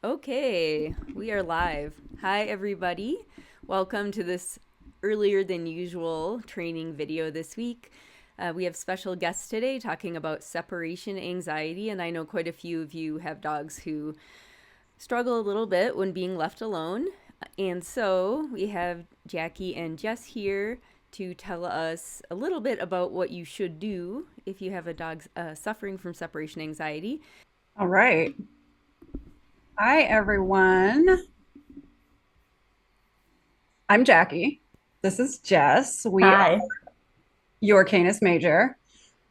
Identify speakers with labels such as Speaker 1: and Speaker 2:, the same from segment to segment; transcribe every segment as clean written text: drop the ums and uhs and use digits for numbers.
Speaker 1: Okay, we are live. Hi, everybody. Welcome to this earlier than usual training video this week. We have special guests today talking about separation anxiety, and I know quite a few of you have dogs who struggle a little bit when being left alone. And so we have Jackie and Jess here to tell us a little bit about what you should do if you have a dog suffering from separation anxiety.
Speaker 2: All right. Hi, everyone. I'm Jackie. This is Jess. We are
Speaker 3: Hi.
Speaker 2: Your Canis Major.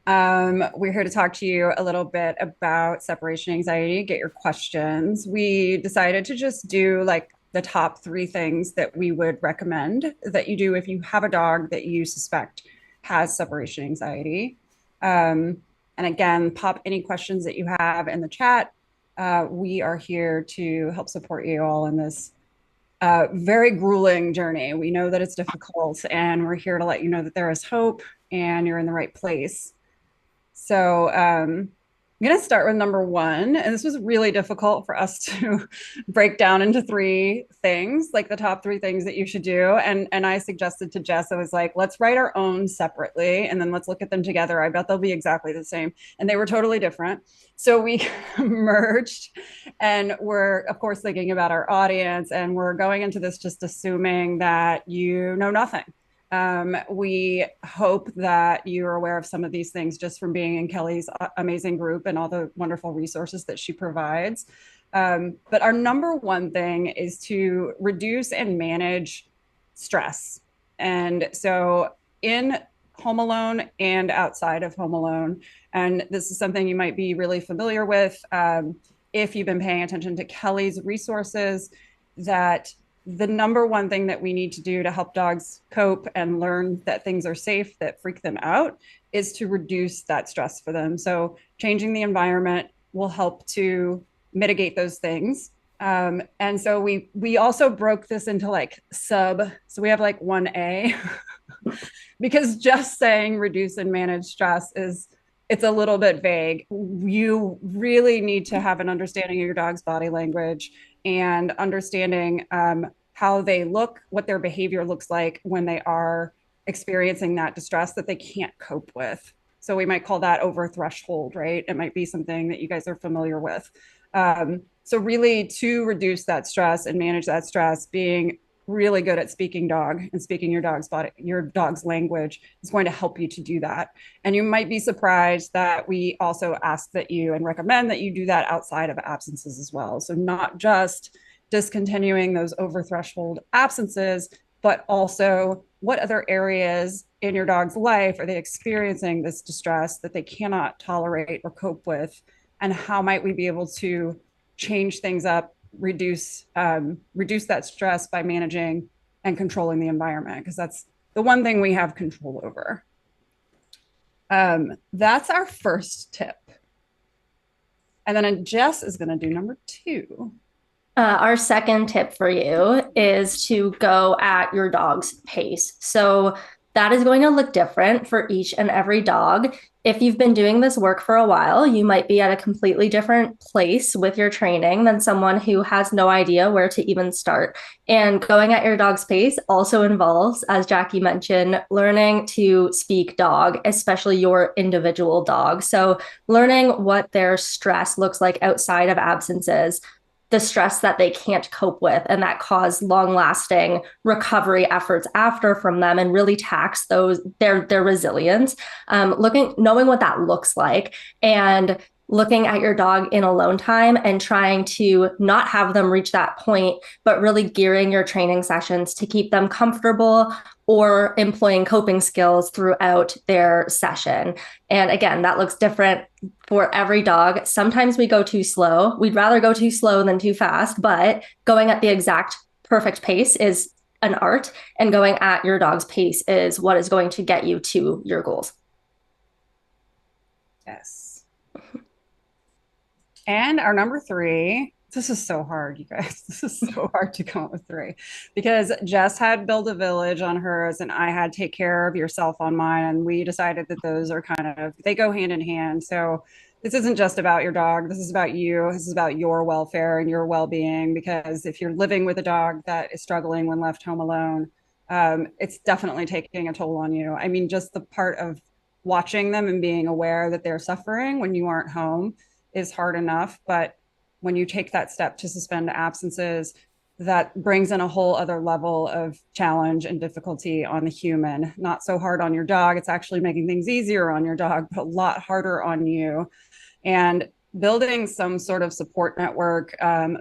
Speaker 2: We're here to talk to you a little bit about separation anxiety, get your questions. We decided to just do like the top three things that we would recommend that you do if you have a dog that you suspect has separation anxiety. Um, and again, pop any questions that you have in the chat. We are here to help support you all in this very grueling journey. We know that it's difficult, and we're here to let you know that there is hope and you're in the right place. So, I'm going to start with number one. And this was really difficult for us to break down into three things, like the top three things that you should do. And I suggested to Jess, I was like, let's write our own separately and then let's look at them together. I bet they'll be exactly the same. And they were totally different. So we merged and we're, of course, thinking about our audience. And we're going into this just assuming that you know nothing. We hope that you're aware of some of these things just from being in Kelly's amazing group and all the wonderful resources that she provides. But our number one thing is to reduce and manage stress. And so, in Home Alone and outside of Home Alone, and this is something you might be really familiar with if you've been paying attention to Kelly's resources, that the number one thing that we need to do to help dogs cope and learn that things are safe that freak them out is to reduce that stress for them. So changing the environment will help to mitigate those things. And so we also broke this into like sub. So we have like 1A because just saying reduce and manage stress is it's a little bit vague. You really need to have an understanding of your dog's body language and understanding how they look, what their behavior looks like when they are experiencing that distress that they can't cope with. So we might call that over threshold, right? It might be something that you guys are familiar with. So really to reduce that stress and manage that stress, being really good at speaking dog and speaking your dog's language is going to help you to do that. And you might be surprised that we also ask that you and recommend that you do that outside of absences as well. So not just discontinuing those over threshold absences, but also what other areas in your dog's life are they experiencing this distress that they cannot tolerate or cope with, and how might we be able to change things up, reduce that stress by managing and controlling the environment, because that's the one thing we have control over. That's our first tip. And then Jess is going to do number two.
Speaker 3: Our second tip for you is to go at your dog's pace. So that is going to look different for each and every dog. If you've been doing this work for a while, you might be at a completely different place with your training than someone who has no idea where to even start. And going at your dog's pace also involves, as Jackie mentioned, learning to speak dog, especially your individual dog. So learning what their stress looks like outside of absences, the stress that they can't cope with and that cause long lasting recovery efforts after from them and really tax their resilience. Knowing what that looks like and looking at your dog in alone time and trying to not have them reach that point, but really gearing your training sessions to keep them comfortable or employing coping skills throughout their session. And again, that looks different for every dog. Sometimes we go too slow. We'd rather go too slow than too fast, but going at the exact perfect pace is an art, and going at your dog's pace is what is going to get you to your goals.
Speaker 2: Yes. And our number three, this is so hard, you guys. This is so hard to come up with three because Jess had build a village on hers and I had take care of yourself on mine. And we decided that those are kind of, they go hand in hand. So this isn't just about your dog. This is about you. This is about your welfare and your well-being. Because if you're living with a dog that is struggling when left home alone, it's definitely taking a toll on you. I mean, just the part of watching them and being aware that they're suffering when you aren't home is hard enough. But when you take that step to suspend absences, that brings in a whole other level of challenge and difficulty on the human. Not so hard on your dog. It's actually making things easier on your dog, but a lot harder on you. And building some sort of support network,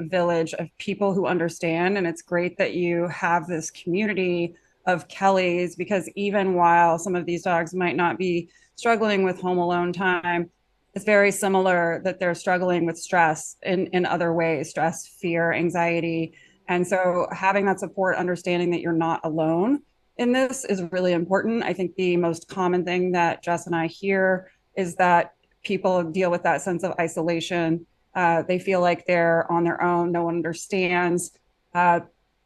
Speaker 2: village of people who understand. And it's great that you have this community of Kellys, because even while some of these dogs might not be struggling with home alone time, it's very similar that they're struggling with stress in other ways, stress, fear, anxiety. And so having that support, understanding that you're not alone in this is really important. I think the most common thing that Jess and I hear is that people deal with that sense of isolation. They feel like they're on their own. No one understands.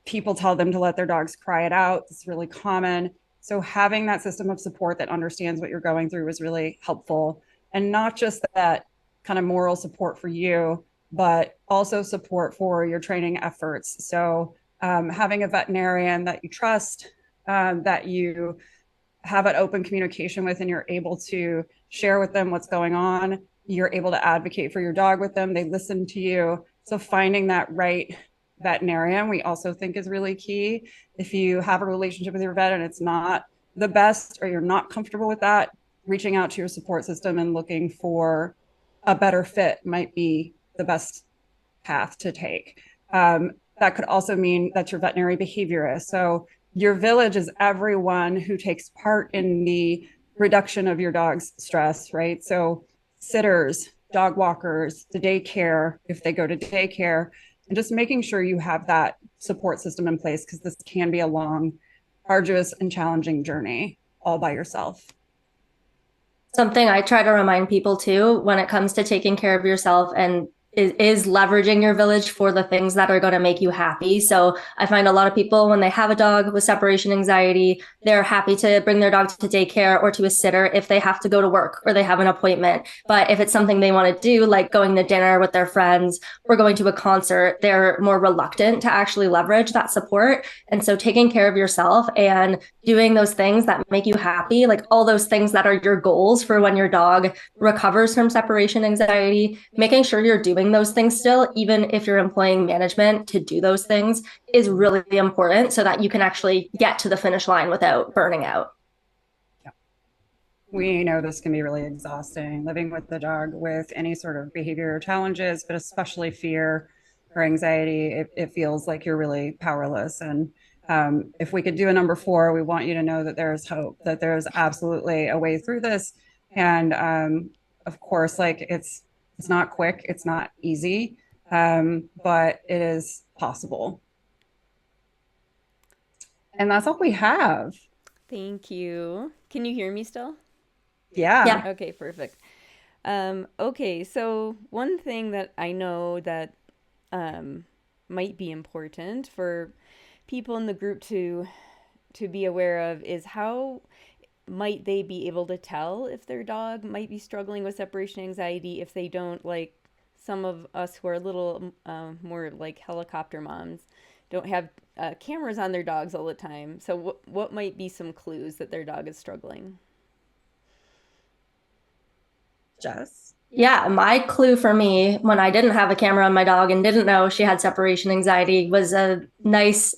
Speaker 2: People tell them to let their dogs cry it out. It's really common. So having that system of support that understands what you're going through is really helpful. And not just that kind of moral support for you, but also support for your training efforts. So having a veterinarian that you trust, that you have an open communication with, and you're able to share with them what's going on. You're able to advocate for your dog with them. They listen to you. So finding that right veterinarian, we also think is really key. If you have a relationship with your vet and it's not the best, or you're not comfortable with that, reaching out to your support system and looking for a better fit might be the best path to take. That could also mean that your veterinary behaviorist. So your village is everyone who takes part in the reduction of your dog's stress, right? So sitters, dog walkers, the daycare, if they go to daycare, and just making sure you have that support system in place, because this can be a long, arduous, and challenging journey all by yourself.
Speaker 3: Something I try to remind people too, when it comes to taking care of yourself and is leveraging your village for the things that are going to make you happy. So I find a lot of people, when they have a dog with separation anxiety, they're happy to bring their dog to daycare or to a sitter if they have to go to work or they have an appointment. But if it's something they want to do, like going to dinner with their friends or going to a concert, they're more reluctant to actually leverage that support. And so taking care of yourself and doing those things that make you happy, like all those things that are your goals for when your dog recovers from separation anxiety, making sure you're doing those things still, even if you're employing management to do those things, is really important so that you can actually get to the finish line without burning out.
Speaker 2: Yeah. We know this can be really exhausting, living with the dog with any sort of behavior challenges, but especially fear or anxiety. It feels like you're really powerless. And if we could do a number 4, we want you to know that there's hope, that there's absolutely a way through this. And of course, like it's not quick, it's not easy, but it is possible. And that's all we have.
Speaker 1: Thank you. Can you hear me still?
Speaker 2: Yeah.
Speaker 1: Okay, perfect. Okay, so one thing that I know that might be important for people in the group to be aware of is how might they be able to tell if their dog might be struggling with separation anxiety if they don't, like some of us who are a little more like helicopter moms, don't have cameras on their dogs all the time. So what might be some clues that their dog is struggling?
Speaker 2: Jess?
Speaker 3: Yeah, my clue for me when I didn't have a camera on my dog and didn't know she had separation anxiety was a nice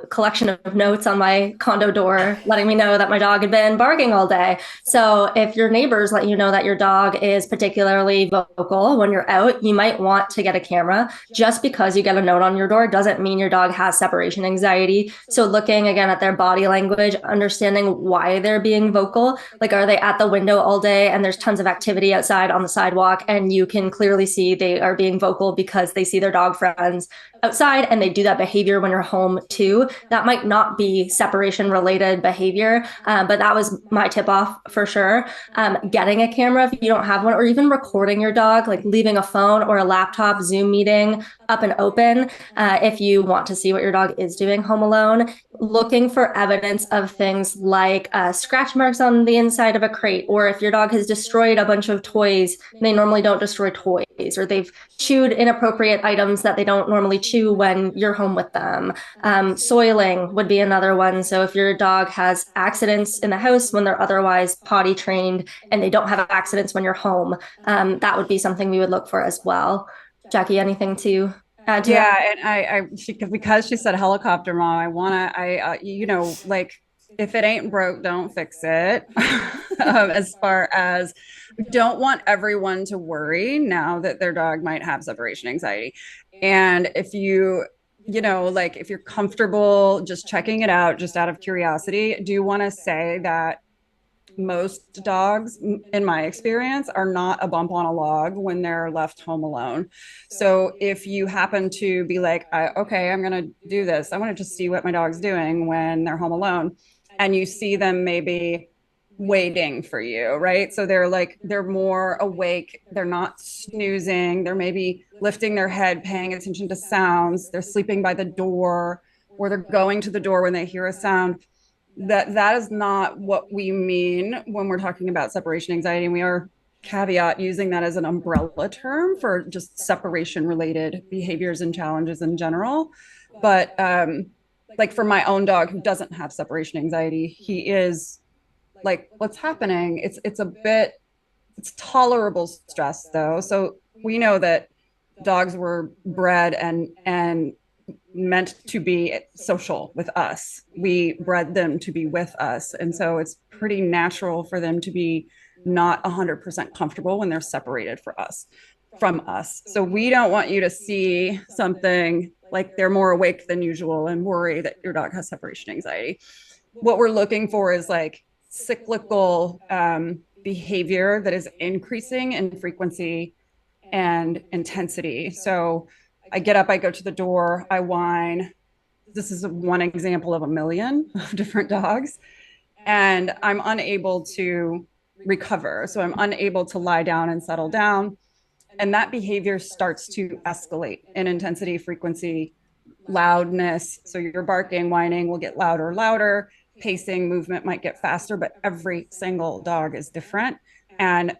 Speaker 3: collection of notes on my condo door letting me know that my dog had been barking all day. So if your neighbors let you know that your dog is particularly vocal when you're out, you might want to get a camera. Just because you get a note on your door doesn't mean your dog has separation anxiety. So looking again at their body language, understanding why they're being vocal, like are they at the window all day and there's tons of activity outside on the sidewalk, and you can clearly see they are being vocal because they see their dog friends outside and they do that behavior when when you're home too. That might not be separation related behavior, but that was my tip off for sure. Getting a camera if you don't have one, or even recording your dog, like leaving a phone or a laptop Zoom meeting up and open if you want to see what your dog is doing home alone. Looking for evidence of things like scratch marks on the inside of a crate, or if your dog has destroyed a bunch of toys. They normally don't destroy toys, or they've chewed inappropriate items that they don't normally chew when you're home with them. Soiling would be another one. So if your dog has accidents in the house when they're otherwise potty trained and they don't have accidents when you're home, that would be something we would look for as well. Jackie, anything to add to that?
Speaker 2: Yeah, and because she said helicopter mom, like if it ain't broke, don't fix it. As far as we don't want everyone to worry now that their dog might have separation anxiety, and if like if you're comfortable just checking it out, just out of curiosity, do you want to say that most dogs, in my experience, are not a bump on a log when they're left home alone. So if you happen to be like, okay, I'm going to do this, I want to just see what my dog's doing when they're home alone, and you see them maybe waiting for you, right? So they're more awake, they're not snoozing, they're maybe lifting their head, paying attention to sounds, they're sleeping by the door, or they're going to the door when they hear a sound. That is not what we mean when we're talking about separation anxiety. And we are caveat using that as an umbrella term for just separation related behaviors and challenges in general. But like for my own dog who doesn't have separation anxiety, he is like, what's happening? It's tolerable stress though. So we know that dogs were bred and meant to be social with us. We bred them to be with us. And so it's pretty natural for them to be not 100% comfortable when they're separated from us. So we don't want you to see something like they're more awake than usual and worry that your dog has separation anxiety. What we're looking for is like cyclical behavior that is increasing in frequency and intensity. So I get up, I go to the door, I whine. This is one example of a million of different dogs. And I'm unable to recover. So I'm unable to lie down and settle down. And that behavior starts to escalate in intensity, frequency, loudness. So your barking, whining will get louder, louder. Pacing, movement might get faster, but every single dog is different. And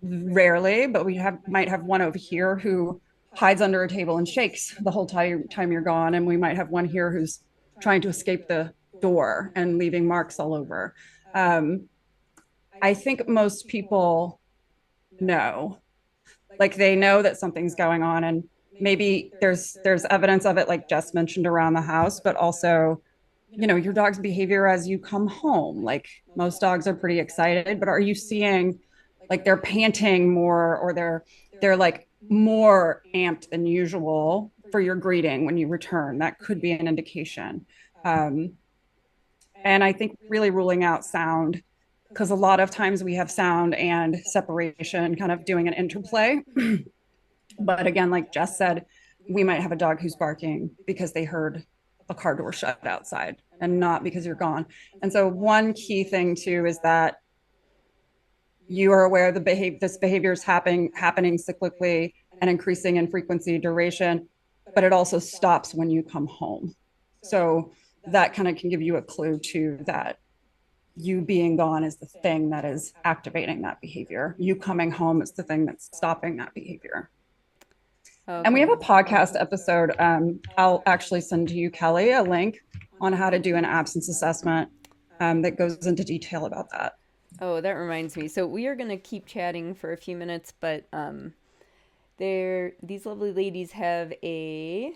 Speaker 2: rarely, but might have one over here who hides under a table and shakes the whole time you're gone. And we might have one here who's trying to escape the door and leaving marks all over. I think most people know, like they know that something's going on, and maybe there's evidence of it, like Jess mentioned, around the house, but also, your dog's behavior as you come home. Like most dogs are pretty excited, but are you seeing like they're panting more, or they're like more amped than usual for your greeting when you return? That could be an indication. And I think really ruling out sound, because a lot of times we have sound and separation kind of doing an interplay. But again, like Jess said, we might have a dog who's barking because they heard a car door shut outside and not because you're gone. And so one key thing too is that you are aware this behavior is happening cyclically and increasing in frequency, duration, but it also stops when you come home. So that kind of can give you a clue to that you being gone is the thing that is activating that behavior. You coming home is the thing that's stopping that behavior. Okay. And we have a podcast episode. I'll actually send to you, Kelly, a link on how to do an absence assessment that goes into detail about that.
Speaker 1: Oh, that reminds me. So we are going to keep chatting for a few minutes, but these lovely ladies have a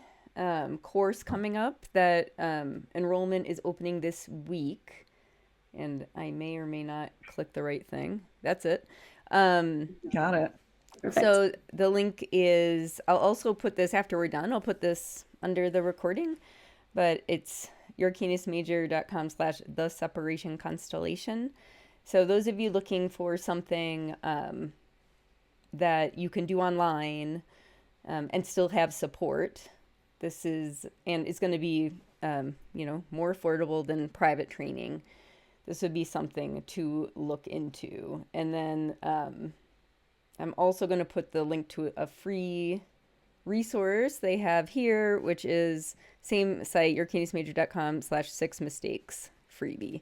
Speaker 1: course coming up that enrollment is opening this week. And I may or may not click the right thing. That's it.
Speaker 2: Got it.
Speaker 3: Perfect.
Speaker 1: So the link is, I'll also put this after we're done. I'll put this under the recording, but it's yourcanismajor.com/the separation constellation. So those of you looking for something that you can do online and still have support, and it's going to be, more affordable than private training. This would be something to look into. And then I'm also going to put the link to a free resource they have here, which is same site, yourcanismajor.com/6mistakes freebie.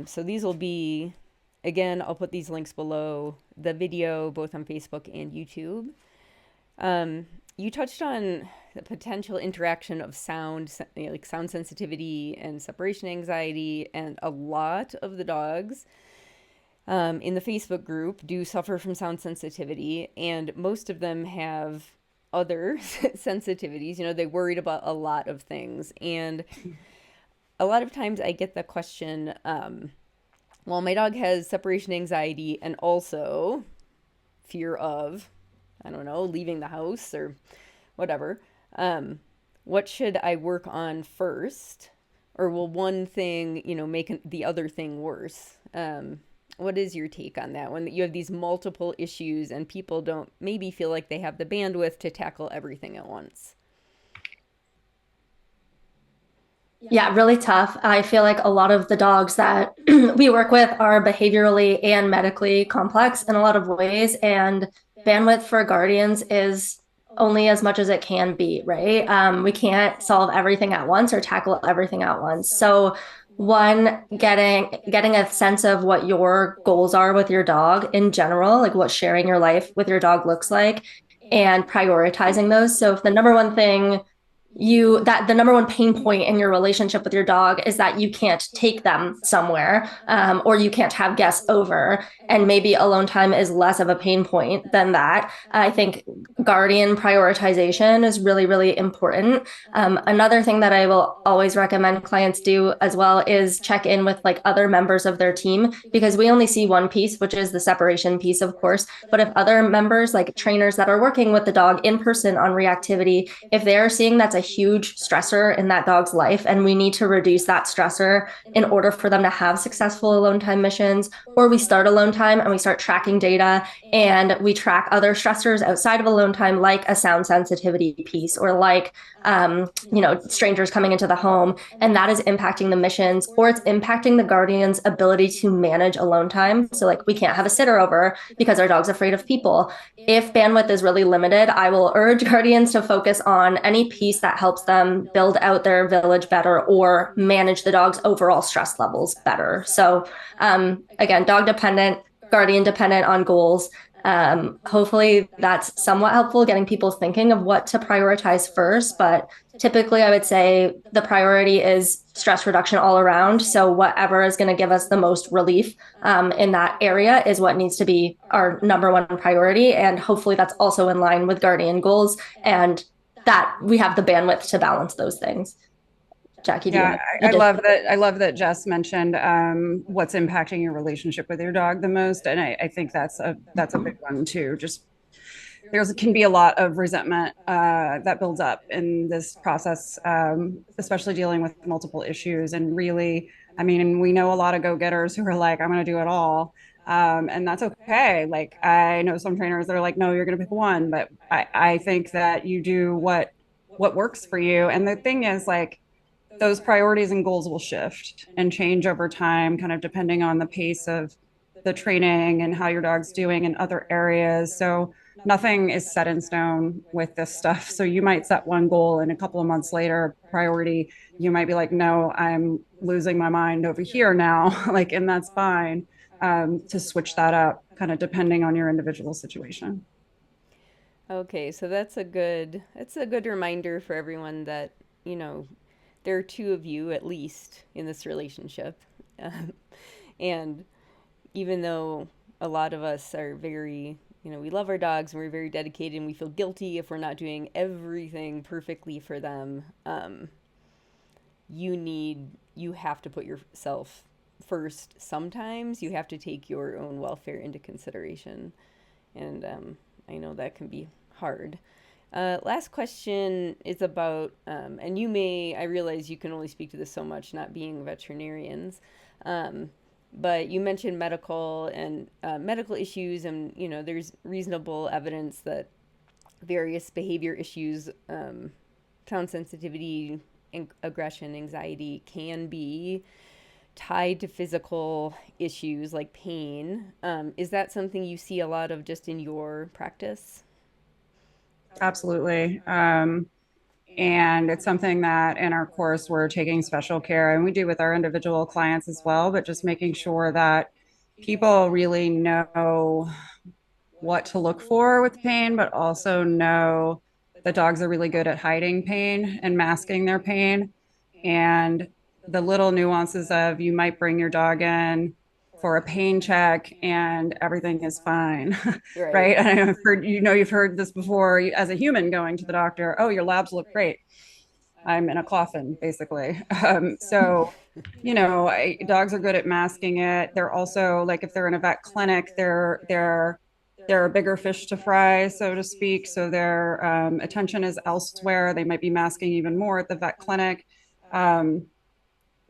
Speaker 1: So these will be, again, I'll put these links below the video, both on Facebook and YouTube. You touched on the potential interaction of sound, like sound sensitivity and separation anxiety, and a lot of the dogs in the Facebook group do suffer from sound sensitivity, and most of them have other sensitivities. They worried about a lot of things, and a lot of times I get the question, well, my dog has separation anxiety and also fear of, I don't know, leaving the house or whatever. What should I work on first? Or will one thing, make the other thing worse? What is your take on that when you have these multiple issues and people don't maybe feel like they have the bandwidth to tackle everything at once?
Speaker 3: Yeah, really tough. I feel like a lot of the dogs that we work with are behaviorally and medically complex in a lot of ways, and bandwidth for guardians is only as much as it can be, right? We can't solve everything at once or tackle everything at once. So one, getting a sense of what your goals are with your dog in general, like what sharing your life with your dog looks like, and prioritizing those. So if the number one thing the number one pain point in your relationship with your dog is that you can't take them somewhere, or you can't have guests over, and maybe alone time is less of a pain point than that. I think guardian prioritization is really, really important. Another thing that I will always recommend clients do as well is check in with like other members of their team, because we only see one piece, which is the separation piece, of course. But if other members, like trainers that are working with the dog in person on reactivity, if they're seeing that's a huge stressor in that dog's life, and we need to reduce that stressor in order for them to have successful alone time missions, or we start alone time and we start tracking data and we track other stressors outside of alone time, like a sound sensitivity piece, or like strangers coming into the home, and that is impacting the missions, or it's impacting the guardian's ability to manage alone time. So like we can't have a sitter over because our dog's afraid of people. If bandwidth is really limited, I will urge guardians to focus on any piece that helps them build out their village better or manage the dog's overall stress levels better. So again, dog dependent, guardian dependent on goals. Hopefully that's somewhat helpful, getting people thinking of what to prioritize first. But typically I would say the priority is stress reduction all around. So whatever is going to give us the most relief in that area is what needs to be our number one priority. And hopefully that's also in line with guardian goals, and that we have the bandwidth to balance those things. Jackie,
Speaker 2: yeah, I love that Jess mentioned what's impacting your relationship with your dog the most, and I think that's a big one too. Just can be a lot of resentment that builds up in this process, especially dealing with multiple issues. And really, I mean, we know a lot of go-getters who are like, I'm going to do it all. And that's okay. Like, I know some trainers that are like, no, you're going to pick one, but I think that you do what works for you. And the thing is, like, those priorities and goals will shift and change over time, kind of depending on the pace of the training and how your dog's doing in other areas. So nothing is set in stone with this stuff. So you might set one goal and a couple of months later, priority, you might be like, no, I'm losing my mind over here now. Like, and that's fine, to switch that up kind of depending on your individual situation.
Speaker 1: Okay, so that's a good reminder for everyone that, there are two of you at least in this relationship. And even though a lot of us are very, we love our dogs and we're very dedicated and we feel guilty if we're not doing everything perfectly for them, you have to put yourself first. Sometimes you have to take your own welfare into consideration. And I know that can be hard. Last question is about, and I realize you can only speak to this so much, not being veterinarians, but you mentioned medical issues, and there's reasonable evidence that various behavior issues sound sensitivity and aggression, anxiety can be tied to physical issues like pain. Is that something you see a lot of just in your practice?
Speaker 2: Absolutely. And it's something that in our course we're taking special care, and we do with our individual clients as well, but just making sure that people really know what to look for with pain, but also know that dogs are really good at hiding pain and masking their pain. And the little nuances of you might bring your dog in for a pain check and everything is fine,
Speaker 1: Right.
Speaker 2: right? And I've heard, you've heard this before as a human going to the doctor. Oh, your labs look great. I'm in a coffin, basically. Dogs are good at masking it. They're also like if they're in a vet clinic, they're a bigger fish to fry, so to speak. So their attention is elsewhere. They might be masking even more at the vet clinic. Um,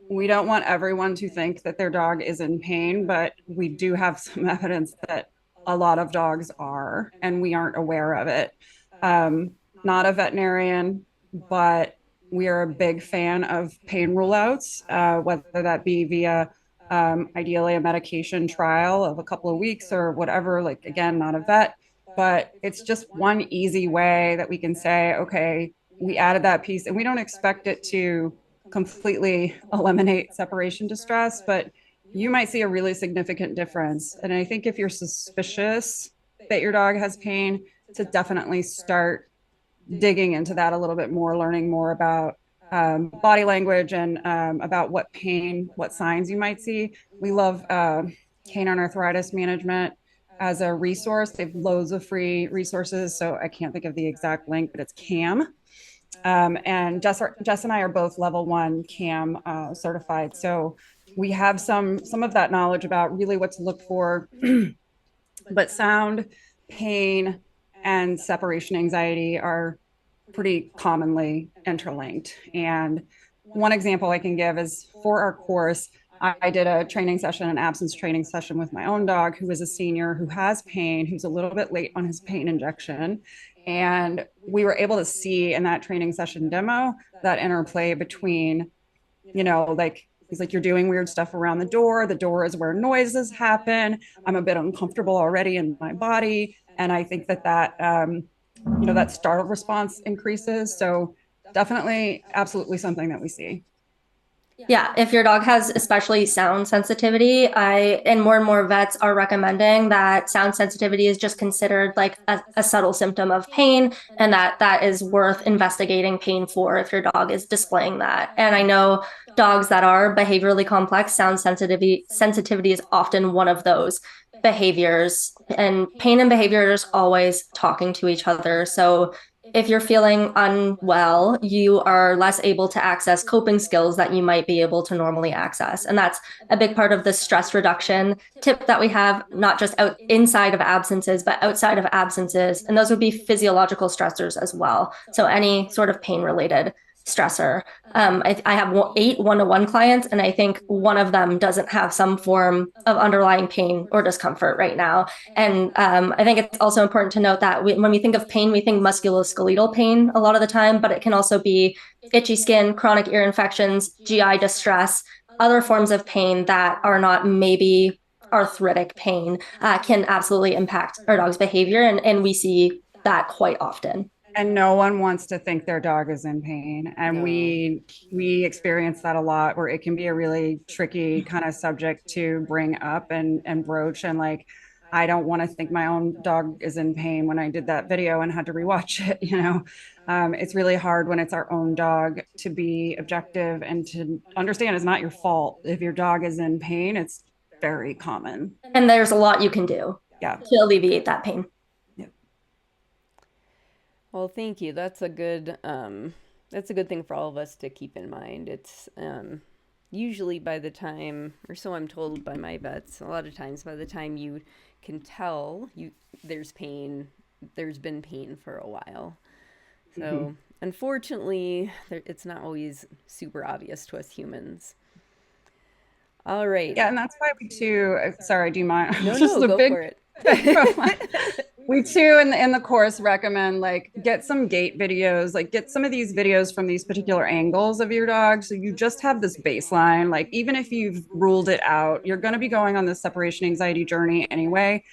Speaker 2: we don't want everyone to think that their dog is in pain, but we do have some evidence that a lot of dogs are, and we aren't aware of it. Not a veterinarian, but we are a big fan of pain rule outs, whether that be via ideally a medication trial of a couple of weeks or whatever. Like, again, not a vet, but it's just one easy way that we can say, okay, we added that piece and we don't expect it to completely eliminate separation distress, but you might see a really significant difference. And I think if you're suspicious that your dog has pain, to definitely start digging into that a little bit more, learning more about body language and about what signs you might see. We love canine arthritis management as a resource. They have loads of free resources. So I can't think of the exact link, but it's CAM. And Jess and I are both level 1 CAM certified. So we have some of that knowledge about really what to look for, but sound, pain, and separation anxiety are pretty commonly interlinked. And one example I can give is for our course, I did a training session, an absence training session with my own dog who is a senior who has pain, who's a little bit late on his pain injection. And we were able to see in that training session demo that interplay between, like, he's like, you're doing weird stuff around the door. The door is where noises happen. I'm a bit uncomfortable already in my body. And I think that startle response increases. So definitely, absolutely something that we see.
Speaker 3: Yeah, if your dog has especially sound sensitivity, and more vets are recommending that sound sensitivity is just considered like a subtle symptom of pain, and that is worth investigating pain for if your dog is displaying that. And I know dogs that are behaviorally complex, sound sensitivity is often one of those behaviors, and pain and behavior are just always talking to each other. So if you're feeling unwell, you are less able to access coping skills that you might be able to normally access. And that's a big part of the stress reduction tip that we have, not just inside of absences, but outside of absences. And those would be physiological stressors as well. So any sort of pain related stressor. I have 8 one-to-one clients, and I think one of them doesn't have some form of underlying pain or discomfort right now. And I think it's also important to note that when we think of pain, we think musculoskeletal pain a lot of the time, but it can also be itchy skin, chronic ear infections, GI distress, other forms of pain that are not maybe arthritic pain can absolutely impact our dog's behavior. And we see that quite often.
Speaker 2: And no one wants to think their dog is in pain. And
Speaker 1: No.
Speaker 2: we experience that a lot, where it can be a really tricky kind of subject to bring up and broach. And like, I don't want to think my own dog is in pain. When I did that video and had to rewatch it, it's really hard when it's our own dog to be objective and to understand it's not your fault. If your dog is in pain, it's very common.
Speaker 3: And there's a lot you can do
Speaker 2: Yeah.
Speaker 3: to alleviate that pain.
Speaker 1: Well, thank you. That's a good thing for all of us to keep in mind. It's usually by the time, or so I'm told by my vets, a lot of times by the time you can tell there's pain, there's been pain for a while. So unfortunately, it's not always super obvious to us humans. All right.
Speaker 2: Yeah, and that's why we too. Sorry, do you mind?
Speaker 1: No,
Speaker 2: Just
Speaker 1: no,
Speaker 2: a
Speaker 1: go
Speaker 2: big
Speaker 1: for it.
Speaker 2: We too in the course recommend like get some gait videos, like get some of these videos from these particular angles of your dog. So you just have this baseline. Like even if you've ruled it out, you're going to be going on this separation anxiety journey anyway.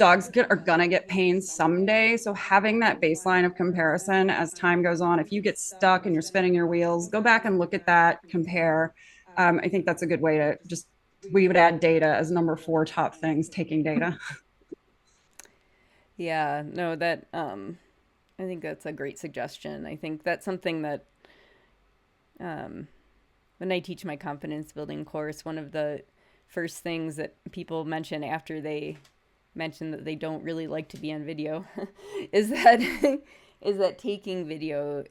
Speaker 2: Are going to get pain someday. So having that baseline of comparison as time goes on, if you get stuck and you're spinning your wheels, go back and look at that, compare. I think that's a good way to just, we would add data as number 4 top things, taking data.
Speaker 1: Yeah, no, that I think that's a great suggestion. I think that's something that when I teach my confidence building course, one of the first things that people mention after they mention that they don't really like to be on video is that is that taking video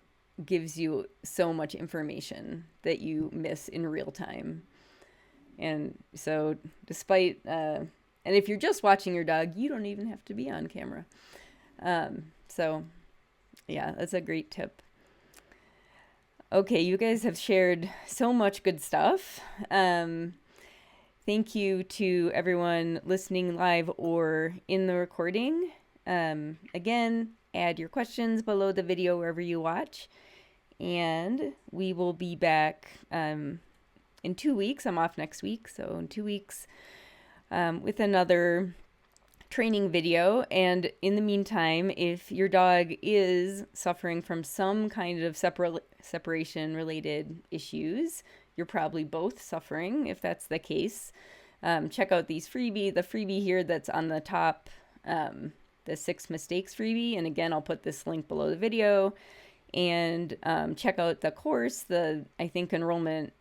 Speaker 1: gives you so much information that you miss in real time. And so despite and if you're just watching your dog, you don't even have to be on camera. So yeah, that's a great tip. Okay, you guys have shared so much good stuff. Thank you to everyone listening live or in the recording. Again, add your questions below the video wherever you watch. And we will be back in 2 weeks. I'm off next week. So in 2 weeks with another training video. And in the meantime, if your dog is suffering from some kind of separation related issues, you're probably both suffering if that's the case. Check out the freebie here that's on the top, the 6 mistakes freebie. And again, I'll put this link below the video. And check out the course. I think enrollment,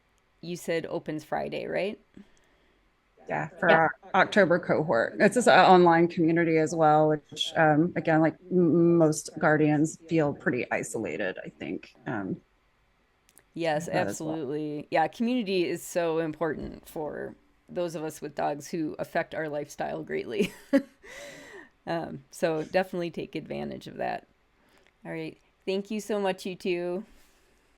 Speaker 1: you said, opens Friday, right?
Speaker 2: Yeah, for our October cohort. It's just an online community as well, which again, like most guardians feel pretty isolated, I think.
Speaker 1: Yes, absolutely. Well. Yeah, community is so important for those of us with dogs who affect our lifestyle greatly. So definitely take advantage of that. All right. Thank you so much, you two.